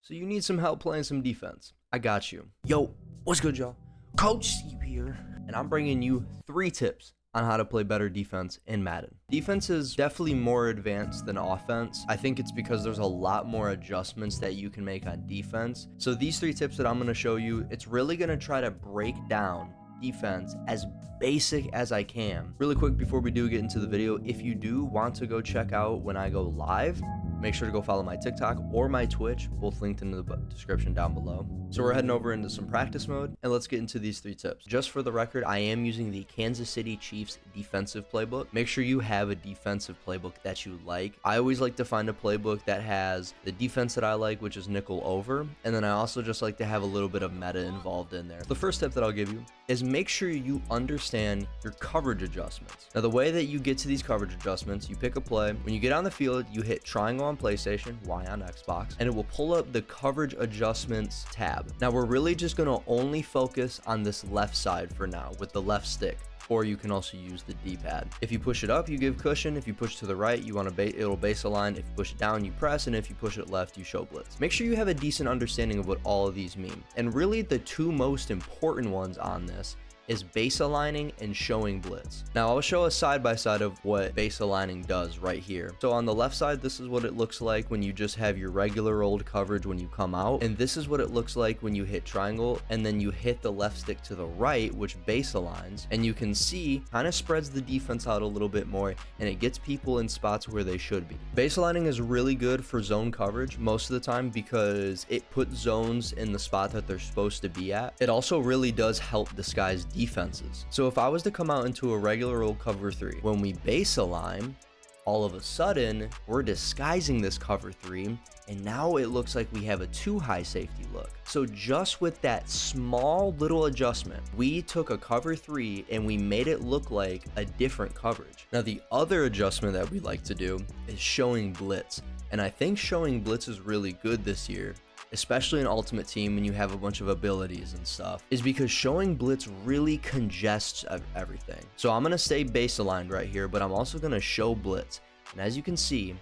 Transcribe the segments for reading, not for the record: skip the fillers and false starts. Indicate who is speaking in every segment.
Speaker 1: So you need some help playing some defense. I got you. Yo, what's good, y'all? Coach Steve here, and I'm bringing you 3 tips on how to play better defense in Madden. Defense is definitely more advanced than offense. I think it's because there's a lot more adjustments that you can make on defense. So these 3 tips that I'm going to show you, it's really going to try to break down defense as basic as I can. Really quick before we do get into the video, if you do want to go check out when I go live, make sure to go follow my TikTok or my Twitch, both linked in the description down below. So we're heading over into some practice mode, and let's get into these 3 tips. Just for the record, I am using the Kansas City Chiefs defensive playbook. Make sure you have a defensive playbook that you like. I always like to find a playbook that has the defense that I like, which is nickel over, and then I also just like to have a little bit of meta involved in there. The first tip that I'll give you is make sure you understand your coverage adjustments. Now, the way that you get to these coverage adjustments, you pick a play. When you get on the field, you hit triangle on PlayStation, Y on Xbox, and it will pull up the coverage adjustments tab. Now, we're really just going to only focus on this left side for now with the left stick, or you can also use the D-pad. If you push it up, you give cushion. If you push to the right, you want to it'll base align. If you push it down, you press, and if you push it left, you show blitz. Make sure you have a decent understanding of what all of these mean. And really, the 2 most important ones on this is base aligning and showing blitz. Now, I'll show a side-by-side of what base aligning does right here. So on the left side, this is what it looks like when you just have your regular old coverage when you come out. And this is what it looks like when you hit triangle and then you hit the left stick to the right, which base aligns. And you can see kind of spreads the defense out a little bit more, and it gets people in spots where they should be. Base aligning is really good for zone coverage most of the time because it puts zones in the spot that they're supposed to be at. It also really does help disguise defenses. So if I was to come out into a regular old cover 3, when we base align, all of a sudden we're disguising this cover 3, and now it looks like we have a too high safety look. So just with that small little adjustment, we took a cover 3 and we made it look like a different coverage. Now, the other adjustment that we like to do is showing blitz, and I think showing blitz is really good this year, especially in Ultimate Team when you have a bunch of abilities and stuff, is because showing blitz really congests everything. So I'm going to stay base aligned right here, but I'm also going to show blitz. And as you can see,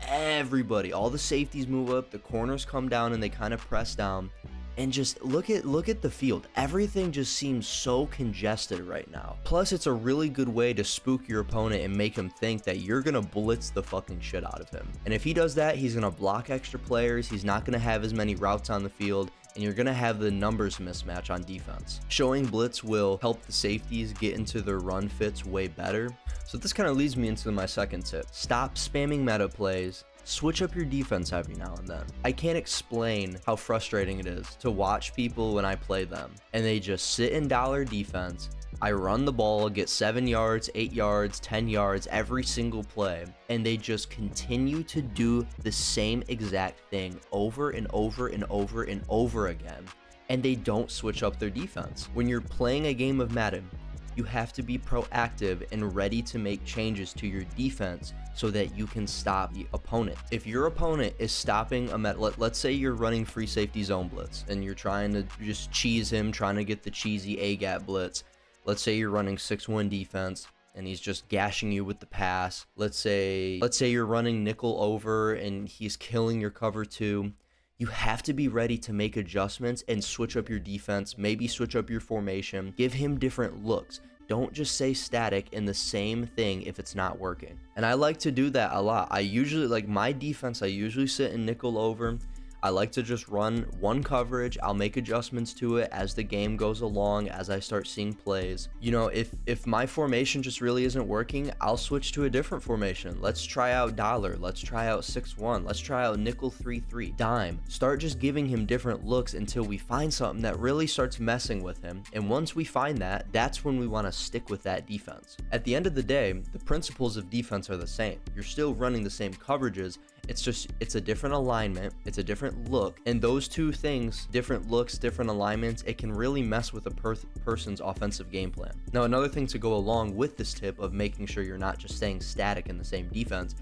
Speaker 1: everybody, all the safeties move up, the corners come down, and they kind of press down. And just look at the field. Everything just seems so congested right now. Plus, it's a really good way to spook your opponent and make him think that you're gonna blitz the fucking shit out of him. And if he does that, he's gonna block extra players, he's not gonna have as many routes on the field, and you're gonna have the numbers mismatch on defense. Showing blitz will help the safeties get into their run fits way better. So this kind of leads me into my second tip. Stop spamming meta plays. Switch up your defense every now and then. I can't explain how frustrating it is to watch people when I play them and they just sit in dollar defense. I run the ball, get 7 yards, 8 yards, 10 yards every single play, and they just continue to do the same exact thing over and over and over and over again, and they don't switch up their defense. When you're playing a game of Madden, you have to be proactive and ready to make changes to your defense so that you can stop the opponent. If your opponent is stopping let's say you're running free safety zone blitz and you're trying to just cheese him, trying to get the cheesy A-gap blitz. Let's say you're running 6-1 defense and he's just gashing you with the pass. Let's say you're running nickel over and he's killing your cover 2. You have to be ready to make adjustments and switch up your defense, maybe switch up your formation, give him different looks. Don't just say static in the same thing if it's not working. And I like to do that a lot. I usually, like my defense, I usually sit in nickel over. I like to just run one coverage. I'll make adjustments to it as the game goes along, as I start seeing plays. You know, if my formation just really isn't working, I'll switch to a different formation. Let's try out dollar. Let's try out 6-1. Let's try out nickel 3-3, dime. Start just giving him different looks until we find something that really starts messing with him. And once we find that, that's when we want to stick with that defense. At the end of the day, the principles of defense are the same. You're still running the same coverages. It's a different alignment, it's a different look, and those 2 things, different looks, different alignments, it can really mess with a person's offensive game plan. Now, another thing to go along with this tip of making sure you're not just staying static in the same defense,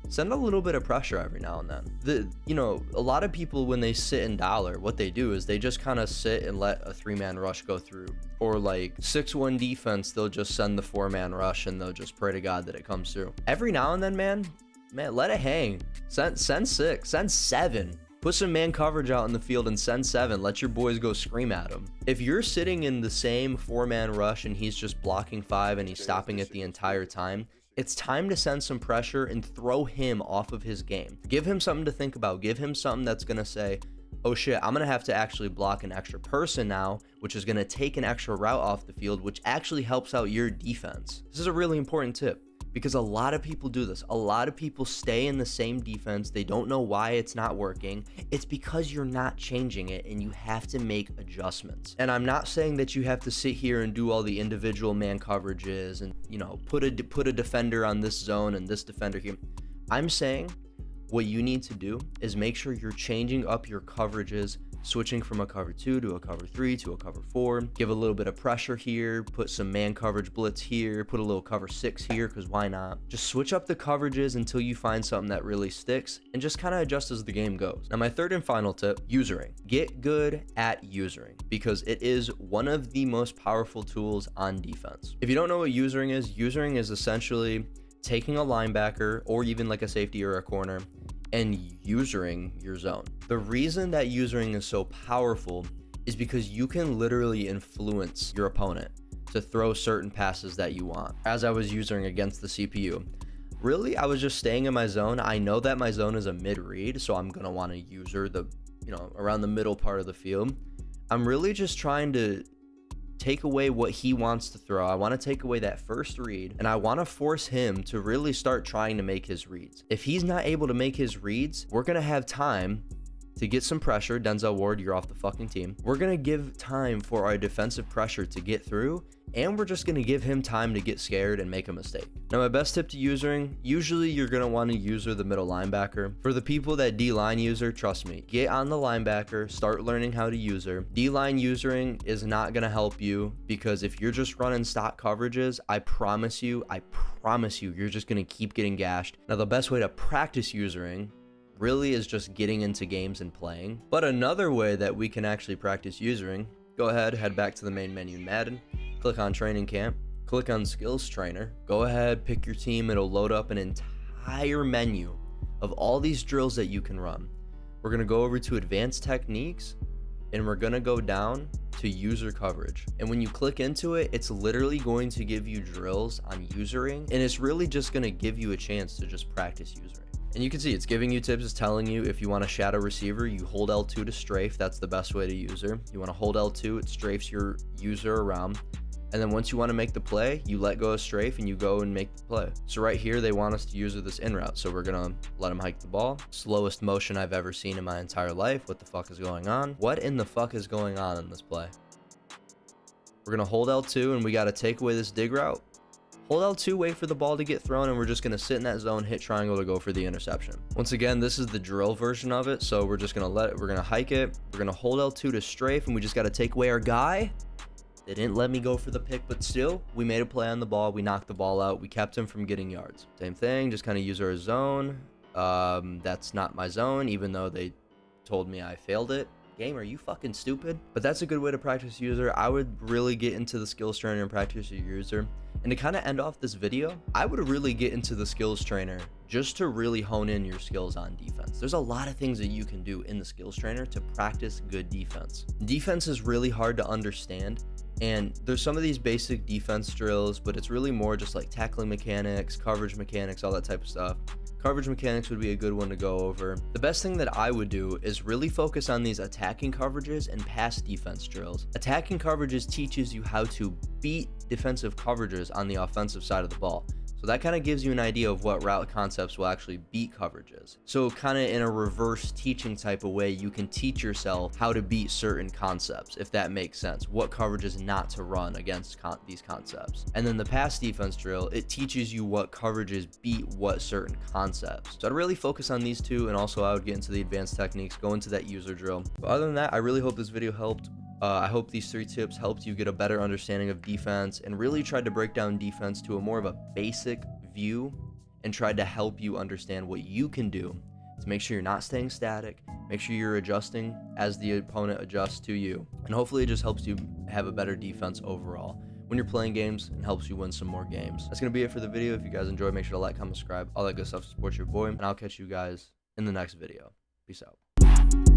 Speaker 1: send a little bit of pressure every now and then. A lot of people, when they sit in dollar, what they do is they just kind of sit and let a 3-man rush go through, or like 6-1 defense, they'll just send the 4-man rush and they'll just pray to God that it comes through. Every now and then, man, let it hang. Send 6, send 7. Put some man coverage out in the field and send 7. Let your boys go scream at him. If you're sitting in the same 4-man rush and he's just blocking 5 and he's stopping it the entire time, it's time to send some pressure and throw him off of his game. Give him something to think about. Give him something that's going to say, oh shit, I'm going to have to actually block an extra person now, which is going to take an extra route off the field, which actually helps out your defense. This is a really important tip because a lot of people do this. A lot of people stay in the same defense. They don't know why it's not working. It's because you're not changing it and you have to make adjustments. And I'm not saying that you have to sit here and do all the individual man coverages and, you know, put a defender on this zone and this defender here. I'm saying what you need to do is make sure you're changing up your coverages, switching from a cover 2 to a cover 3 to a cover 4. Give a little bit of pressure here, put some man coverage blitz here, put a little cover 6 here, because why not? Just switch up the coverages until you find something that really sticks and just kind of adjust as the game goes. Now, my third and final tip, usering. Get good at usering because it is one of the most powerful tools on defense. If you don't know what usering is essentially taking a linebacker or even like a safety or a corner and usering your zone. The reason that usering is so powerful is because you can literally influence your opponent to throw certain passes that you want. As I was using against the CPU, really, I was just staying in my zone. I know that my zone is a mid-read, so I'm gonna want to user the, around the middle part of the field. I'm really just trying to take away what he wants to throw. I want to take away that first read and I want to force him to really start trying to make his reads. If he's not able to make his reads, we're going to have time to get some pressure. Denzel Ward, you're off the fucking team. We're going to give time for our defensive pressure to get through, and we're just going to give him time to get scared and make a mistake. Now, my best tip to usering, usually you're going to want to user the middle linebacker. For the people that D-line user, trust me, get on the linebacker, start learning how to user. D-line usering is not going to help you because if you're just running stock coverages, I promise you, you're just going to keep getting gashed. Now, the best way to practice usering really is just getting into games and playing. But another way that we can actually practice usering, go ahead, head back to the main menu in Madden, click on training camp, click on skills trainer, go ahead, pick your team. It'll load up an entire menu of all these drills that you can run. We're going to go over to advanced techniques and we're going to go down to user coverage. And when you click into it, it's literally going to give you drills on usering, and it's really just going to give you a chance to just practice usering. And you can see it's giving you tips. It's telling you if you want to shadow receiver, you hold L2 to strafe. That's the best way to user. You want to hold L2, it strafes your user around. And then once you want to make the play, you let go of strafe and you go and make the play. So right here, they want us to user this in route. So we're going to let him hike the ball. Slowest motion I've ever seen in my entire life. What the fuck is going on? What in the fuck is going on in this play? We're going to hold L2 and we got to take away this dig route. Hold L2, wait for the ball to get thrown, and we're just going to sit in that zone, hit triangle to go for the interception. Once again, this is the drill version of it, so we're just going to we're going to hike it. We're going to hold L2 to strafe, and we just got to take away our guy. They didn't let me go for the pick, but still, we made a play on the ball. We knocked the ball out. We kept him from getting yards. Same thing, just kind of use our zone. That's not my zone, even though they told me I failed it. Game, are you fucking stupid? But that's a good way to practice user. I would really get into the skills trainer and practice your user. And to kind of end off this video, I would really get into the skills trainer just to really hone in your skills on defense. There's a lot of things that you can do in the skills trainer to practice good defense. Defense is really hard to understand, and there's some of these basic defense drills, but it's really more just like tackling mechanics, coverage mechanics, all that type of stuff. Coverage mechanics would be a good one to go over. The best thing that I would do is really focus on these attacking coverages and pass defense drills. Attacking coverages teaches you how to beat defensive coverages on the offensive side of the ball. So that kind of gives you an idea of what route concepts will actually beat coverages. So kind of in a reverse teaching type of way, you can teach yourself how to beat certain concepts, if that makes sense. What coverages not to run against these concepts. And then the pass defense drill, it teaches you what coverages beat what certain concepts. So I'd really focus on these two, and also I would get into the advanced techniques, go into that user drill. But other than that, I really hope this video helped. I hope these 3 tips helped you get a better understanding of defense and really tried to break down defense to a more of a basic view and tried to help you understand what you can do to make sure you're not staying static, make sure you're adjusting as the opponent adjusts to you. And hopefully it just helps you have a better defense overall when you're playing games and helps you win some more games. That's going to be it for the video. If you guys enjoyed, make sure to like, comment, subscribe, all that good stuff to support your boy. And I'll catch you guys in the next video. Peace out.
Speaker 2: you.